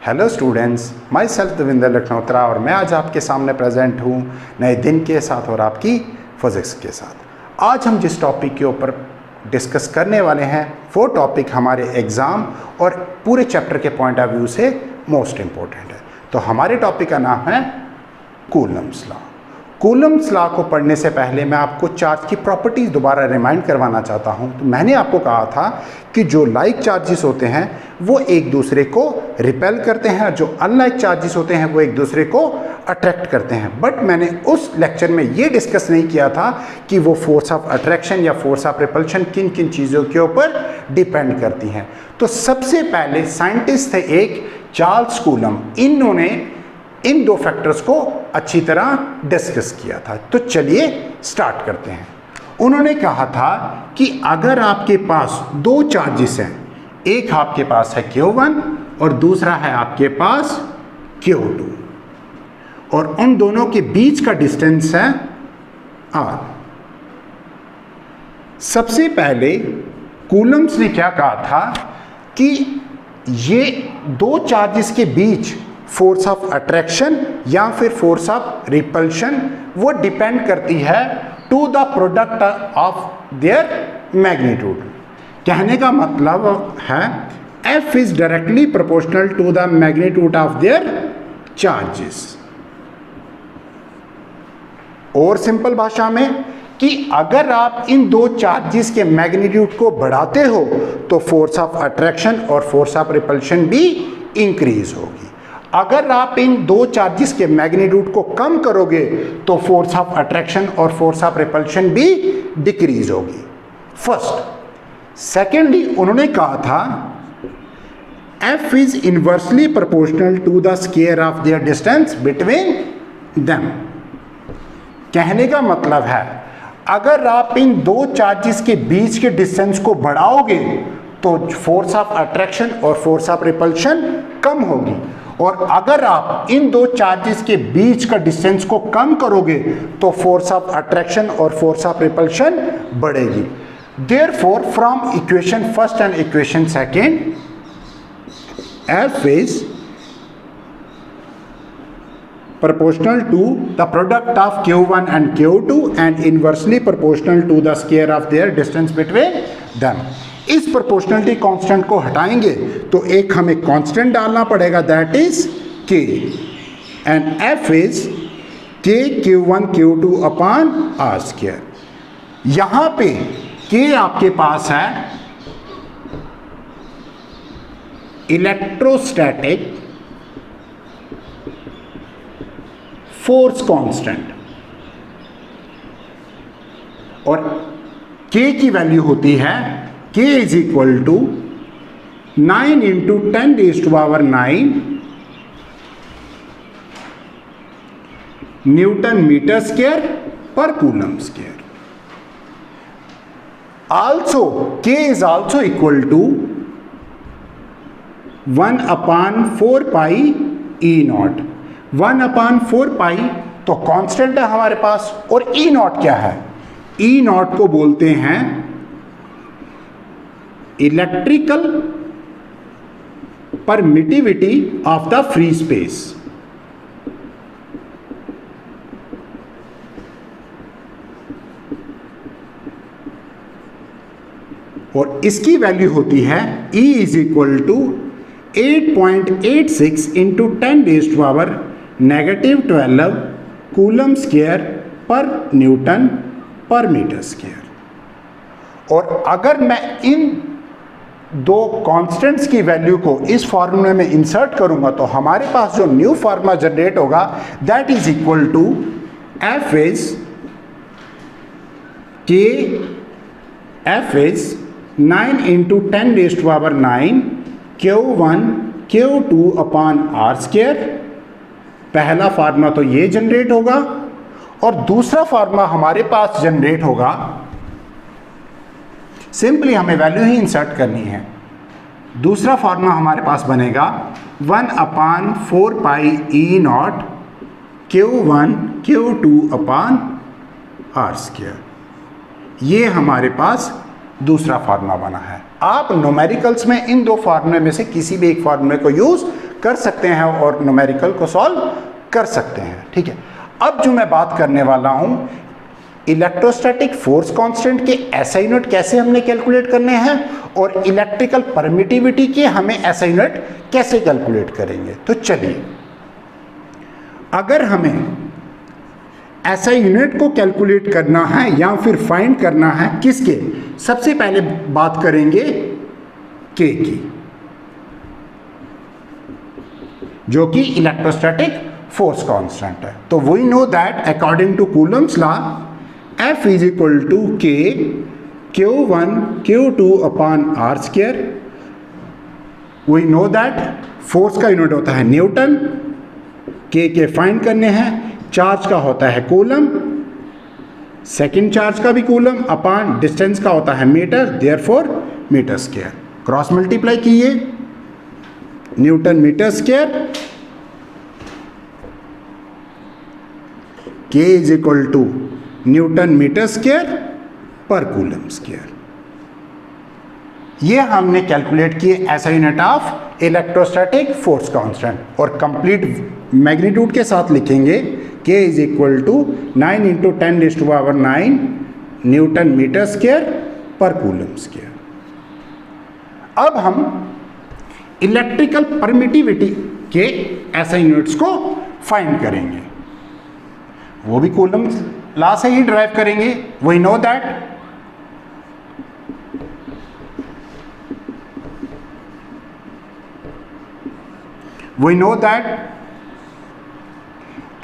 Hello students, myself Devendra Lakhnautra और मैं आज आपके सामने प्रेजेंट हूँ नए दिन के साथ और आपकी फिज़िक्स के साथ। आज हम जिस टॉपिक के ऊपर डिस्कस करने वाले हैं वो टॉपिक हमारे एग्ज़ाम और पूरे चैप्टर के पॉइंट ऑफ व्यू से मोस्ट इम्पोर्टेंट है। तो हमारे टॉपिक का नाम है कूलम्स लॉ। कूलम्स लॉ को पढ़ने से पहले मैं आपको चार्ज की प्रॉपर्टीज़ दोबारा रिमाइंड करवाना चाहता हूं। तो मैंने आपको कहा था कि जो लाइक चार्जेस होते हैं वो एक दूसरे को रिपेल करते हैं और जो अनलाइक चार्जेस होते हैं वो एक दूसरे को अट्रैक्ट करते हैं। बट मैंने उस लेक्चर में ये डिस्कस नहीं किया था कि वो फोर्स ऑफ अट्रैक्शन या फोर्स ऑफ रिपल्शन किन किन चीज़ों के ऊपर डिपेंड करती हैं। तो सबसे पहले साइंटिस्ट थे एक चार्ल्स कूलम, इन्होंने इन दो फैक्टर्स को अच्छी तरह डिस्कस किया था। तो चलिए स्टार्ट करते हैं। उन्होंने कहा था कि अगर आपके पास दो चार्जेस हैं, एक आपके पास है Q1 और दूसरा है आपके पास Q2 और उन दोनों के बीच का डिस्टेंस है R। सबसे पहले कूलम्स ने क्या कहा था कि ये दो चार्जेस के बीच फोर्स ऑफ अट्रैक्शन या फिर फोर्स ऑफ रिपल्शन वो डिपेंड करती है to the product of their magnitude. कहने का मतलब है F is directly proportional to the magnitude of their charges. और सिंपल भाषा में कि अगर आप इन दो चार्जेस के मैग्नीट्यूड को बढ़ाते हो तो फोर्स ऑफ अट्रैक्शन और फोर्स ऑफ रिपल्शन भी इंक्रीज होगी। अगर आप इन दो चार्जेस के मैग्नीट्यूड को कम करोगे तो फोर्स ऑफ अट्रैक्शन और फोर्स ऑफ रिपल्शन भी डिक्रीज होगी। फर्स्ट। सेकेंडली उन्होंने कहा था F is inversely proportional to the square of their distance between them. कहने का मतलब है अगर आप इन दो चार्जेस के बीच के डिस्टेंस को बढ़ाओगे तो फोर्स ऑफ अट्रैक्शन और फोर्स ऑफ रिपल्शन कम होगी, और अगर आप इन दो चार्जेस के बीच का डिस्टेंस को कम करोगे तो फोर्स ऑफ अट्रैक्शन और फोर्स ऑफ रिपल्शन बढ़ेगी। Therefore from equation first and equation second F is proportional to the product of Q1 and Q2 and inversely proportional to the square of their distance between them। इस proportionality constant को हटाएंगे तो एक हमें constant डालना पड़ेगा, that is K and F is K Q1 Q2 upon R square. यहां पे K आपके पास है इलेक्ट्रोस्टैटिक फोर्स कांस्टेंट और K की वैल्यू होती है K is equal to 9 into 10 raised to power 9 newton metre square पर coulomb square. Also K is also equal to 1 upon 4 pi E not. 1 upon 4 pi तो कांस्टेंट है हमारे पास, और E नॉट क्या है? E नॉट को बोलते हैं electrical permittivity of the free space. और इसकी वैल्यू होती है E is equal to 8.86 into 10 raised to power -12 coulomb square पर न्यूटन पर मीटर स्क्वायर। और अगर मैं इन दो कांस्टेंट्स की वैल्यू को इस फार्मूले में इंसर्ट करूंगा तो हमारे पास जो न्यू फार्मूला जनरेट होगा that is equal to F is K F is 9 into 10 raised to power 9 Q1 Q2 upon R square. पहला फार्मूला तो ये जनरेट होगा और दूसरा फार्मूला हमारे पास जनरेट होगा, सिंपली हमें वैल्यू ही इंसर्ट करनी है। दूसरा फार्मूला हमारे पास बनेगा 1 upon 4 pi E naught Q1 Q2 upon R square. ये हमारे पास दूसरा फार्मूला बना है। आप न्यूमेरिकल्स में इन दो फार्मूले में से किसी भी एक फार्मूले को यूज कर सकते हैं और न्यूमेरिकल को सॉल्व कर सकते हैं। ठीक है, अब जो मैं बात करने वाला हूं, इलेक्ट्रोस्टैटिक फोर्स कांस्टेंट के एसआई यूनिट कैसे हमने कैलकुलेट करने हैं और इलेक्ट्रिकल परमिटिविटी के हमें एसआई यूनिट कैसे कैलकुलेट करेंगे। तो चलिए, अगर हमें एसआई यूनिट को कैलकुलेट करना है या फिर फाइंड करना है किसके, सबसे पहले बात करेंगे के की, जो कि इलेक्ट्रोस्टैटिक फोर्स कांस्टेंट है। तो we know that according to Coulomb's law F is equal to K Q1 Q2 upon R square. We know that force का यूनिट होता है न्यूटन, के फाइंड करने हैं, चार्ज का होता है कूलम, सेकेंड चार्ज का भी कूलम, अपॉन डिस्टेंस का होता है metre, therefore metre square. Cross multiply कीजिए, newton metre square, K is equal to newton metre square पर कूलम स्क्वायर। ये हमने कैलकुलेट किए SI unit of electrostatic force constant और कंप्लीट मैग्नीट्यूड के साथ लिखेंगे K is equal to 9 into 10⁹ newton metre square पर कूलम स्क्वायर। अब हम इलेक्ट्रिकल परमिटिविटी के एसआई यूनिट्स को फाइंड करेंगे, वो भी कूलम लॉ से ही ड्राइव करेंगे। We know that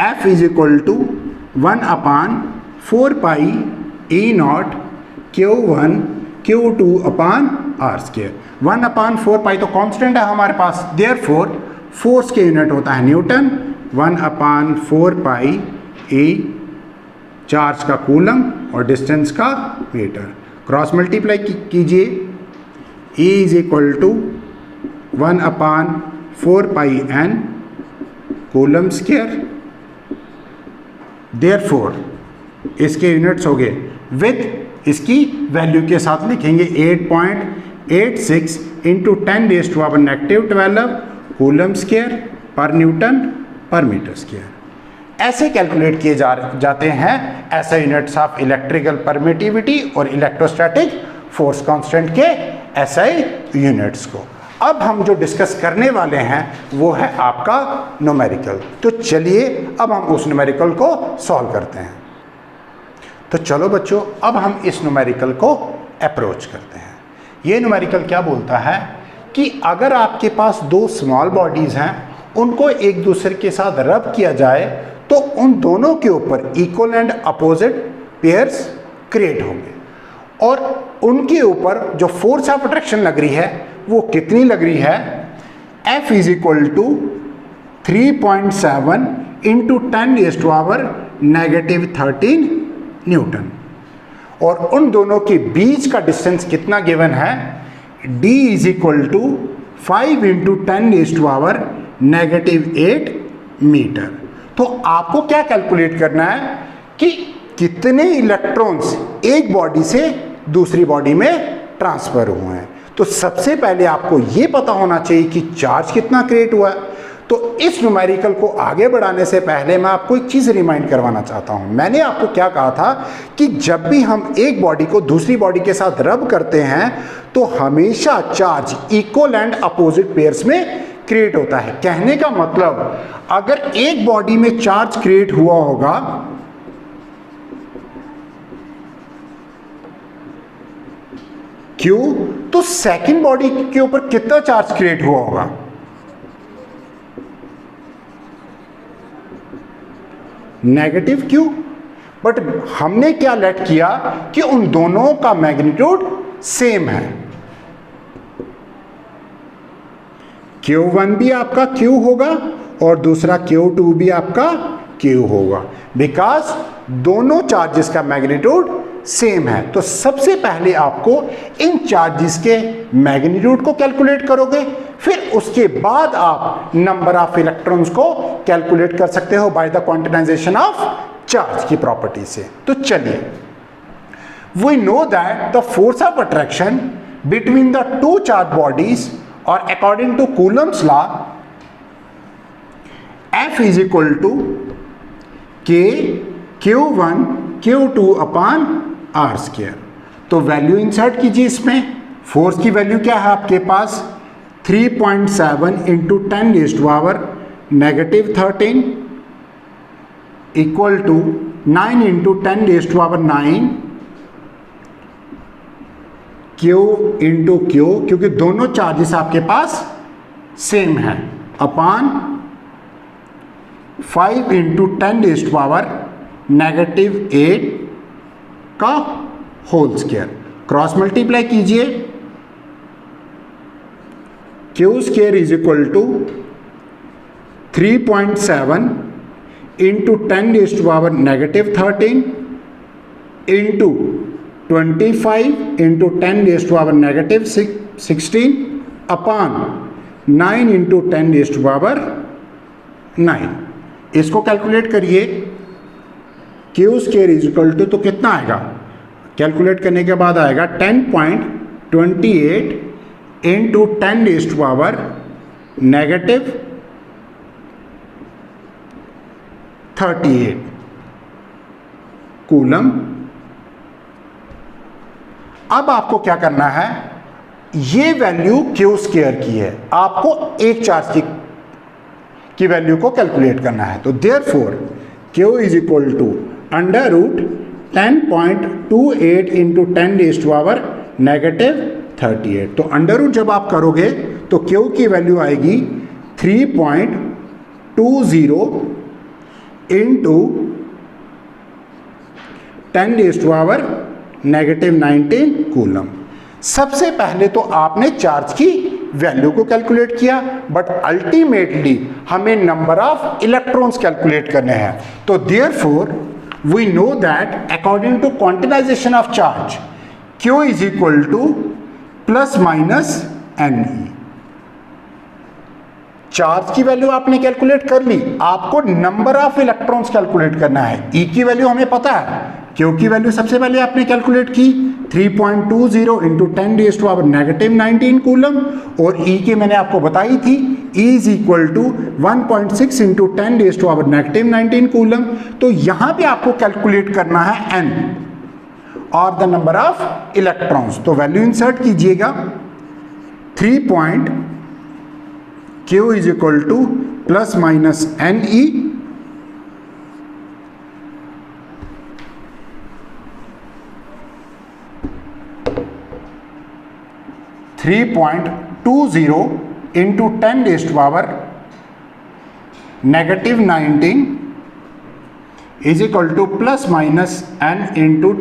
F is equal to 1 upon 4 pi E naught Q1 Q2 upon R square. 1 upon 4 pi तो कांस्टेंट है हमारे पास, देयरफॉर फोर्स के यूनिट होता है newton, 1 upon 4 pi E charge का कूलम और डिस्टेंस का मीटर। क्रॉस मल्टीप्लाई कीजिए, E is equal to 1 upon 4 pi N coulomb square, therefore इसके यूनिट्स हो गए विथ इसकी वैल्यू के साथ लिखेंगे 8.86 इंटू 10⁻⁻12 कूलम स्क्वायर पर न्यूटन पर मीटर स्क्वायर। ऐसे कैलकुलेट किए जाते हैं ऐसे यूनिट्स ऑफ इलेक्ट्रिकल परमिटिविटी और इलेक्ट्रोस्टैटिक फोर्स कांस्टेंट के एसआई यूनिट्स को। अब हम जो डिस्कस करने वाले हैं वो है आपका न्यूमेरिकल। तो चलिए अब हम उस न्यूमेरिकल को सॉल्व करते हैं। तो चलो बच्चों, अब हम इस न्यूमेरिकल को अप्रोच करते हैं। ये न्यूमेरिकल क्या बोलता है कि अगर आपके पास दो स्मॉल बॉडीज हैं, उनको एक दूसरे के साथ रब किया जाए तो उन दोनों के ऊपर equal and opposite pairs create होंगे और उनके ऊपर जो फोर्स ऑफ अट्रैक्शन लग रही है वो कितनी लग रही है, F is equal to 3.7 into 10⁻⁻13 newton. और उन दोनों के बीच का डिस्टेंस कितना गिवन है, D is equal to 5 into 10⁻⁻8 metre. तो आपको क्या कैलकुलेट करना है कि कितने इलेक्ट्रॉन्स एक बॉडी से दूसरी बॉडी में ट्रांसफर हुए हैं। तो सबसे पहले आपको यह पता होना चाहिए कि चार्ज कितना क्रिएट हुआ है। तो इस न्यूमेरिकल को आगे बढ़ाने से पहले मैं आपको एक चीज़ रिमाइंड करवाना चाहता हूं। मैंने आपको क्या कहा था कि जब भी हम एक बॉडी को दूसरी बॉडी के साथ रब करते हैं तो हमेशा charge equal and opposite pairs में क्रिएट होता है। कहने का मतलब अगर एक बॉडी में चार्ज क्रिएट हुआ होगा Q, तो सेकंड बॉडी के ऊपर कितना चार्ज क्रिएट हुआ होगा, नेगेटिव Q। बट हमने क्या लेट किया कि उन दोनों का मैग्नीट्यूड सेम है। Q1 भी आपका Q होगा और दूसरा Q2 भी आपका Q होगा, बिकॉज दोनों चार्जेस का मैग्नीट्यूड सेम है। तो सबसे पहले आपको इन चार्जेस के मैग्नीट्यूड को कैलकुलेट करोगे, फिर उसके बाद आप नंबर ऑफ इलेक्ट्रॉन्स को कैलकुलेट कर सकते हो by the quantization of charge की प्रॉपर्टी से। तो चलिए, we know that the force of attraction between the two charge bodies और according to Coulomb's law F is equal to K Q1 Q2 upon R square. तो value insert कीजिए इसमें। Force की value क्या है आपके पास 3.7 into 10⁻⁻13 equal to 9 into 10⁻⁹ Q into Q, क्योंकि दोनों चार्जेस आपके पास सेम है, अपॉन 5 इंटू 10⁻⁸ का होल स्क्वायर। क्रॉस मल्टीप्लाई कीजिए। Q square is equal to 3.7 into 10⁻⁻13 into 25 into 10⁻⁻16 upon 9 into 10⁻⁹। इसको कैलकुलेट करिए। Q square is equal to, तो कितना आएगा, कैलकुलेट करने के बाद आएगा 10.28 इंटू 10⁻⁻38 कूलम। अब आपको क्या करना है, ये वैल्यू Q स्क्वायर की है, आपको एक चार्ज की वैल्यू को कैलकुलेट करना है। तो therefore Q is equal to under root 10.28 into 10⁻⁻38। तो अंडर रूट जब आप करोगे तो Q की वैल्यू आएगी 3.20 इंटू 10⁻⁻19 कूलम। सबसे पहले तो आपने चार्ज की वैल्यू को कैलकुलेट किया, बट अल्टीमेटली हमें नंबर ऑफ इलेक्ट्रॉन्स कैलकुलेट करने हैं। तो therefore we know that according to quantization of charge Q is equal to plus minus NE। Charge की वैल्यू आपने कैलकुलेट कर ली, आपको नंबर ऑफ इलेक्ट्रॉन्स कैलकुलेट करना है। E की वैल्यू हमें पता है, Q की वैल्यू सबसे पहले आपने कैलकुलेट की 3.20 इंटू 10⁻⁻19 कूलम, और E की मैंने आपको बताई थी E is equal to 1.6 into 10⁻⁻19 coulomb. तो यहां पे आपको कैलकुलेट करना है N और द नंबर ऑफ इलेक्ट्रॉन्स। तो वैल्यू इंसर्ट कीजिएगा 3. Q is equal to plus minus NE 3.20 into 10⁻⁻19 is equal to plus minus N into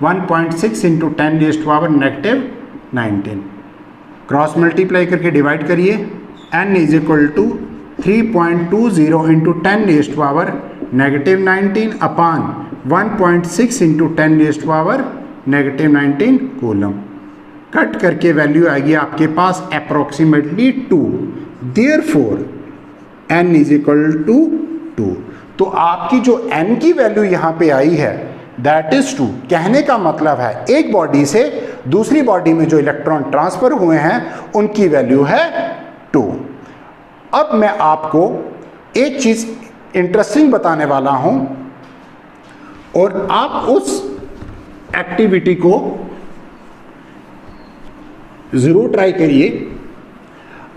1.6 into 10⁻⁻19। Cross multiply करके डिवाइड करिए। N is equal to 3.20 into 10⁻⁻19 upon 1.6 into 10⁻⁻19 coulomb. Cut करके value आएगी आपके पास approximately 2। Therefore N is equal to 2। तो आपकी जो N की वैल्यू यहां पे आई है दैट इज 2। कहने का मतलब है एक बॉडी से दूसरी बॉडी में जो इलेक्ट्रॉन ट्रांसफर हुए हैं उनकी वैल्यू है 2। अब मैं आपको एक चीज इंटरेस्टिंग बताने वाला हूं, और आप उस एक्टिविटी को जरूर ट्राई करिए।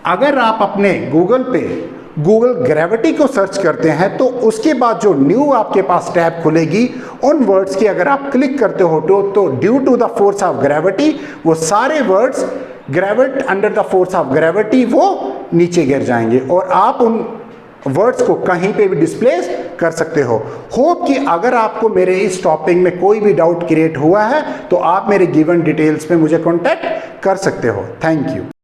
अगर आप अपने गूगल ग्रेविटी को सर्च करते हैं तो उसके बाद जो न्यू आपके पास टैब खुलेगी, उन वर्ड्स की अगर आप क्लिक करते हो तो due to the force of gravity वो सारे words gravitate under the force of gravity वो नीचे गिर जाएंगे, और आप उन वर्ड्स को कहीं पे भी डिस्प्लेस कर सकते हो। होप कि अगर आपको मेरे इस टॉपिक में कोई भी डाउट क्रिएट हुआ है तो आप मेरे गिवन डिटेल्स में मुझे कॉन्टैक्ट कर सकते हो। Thank you.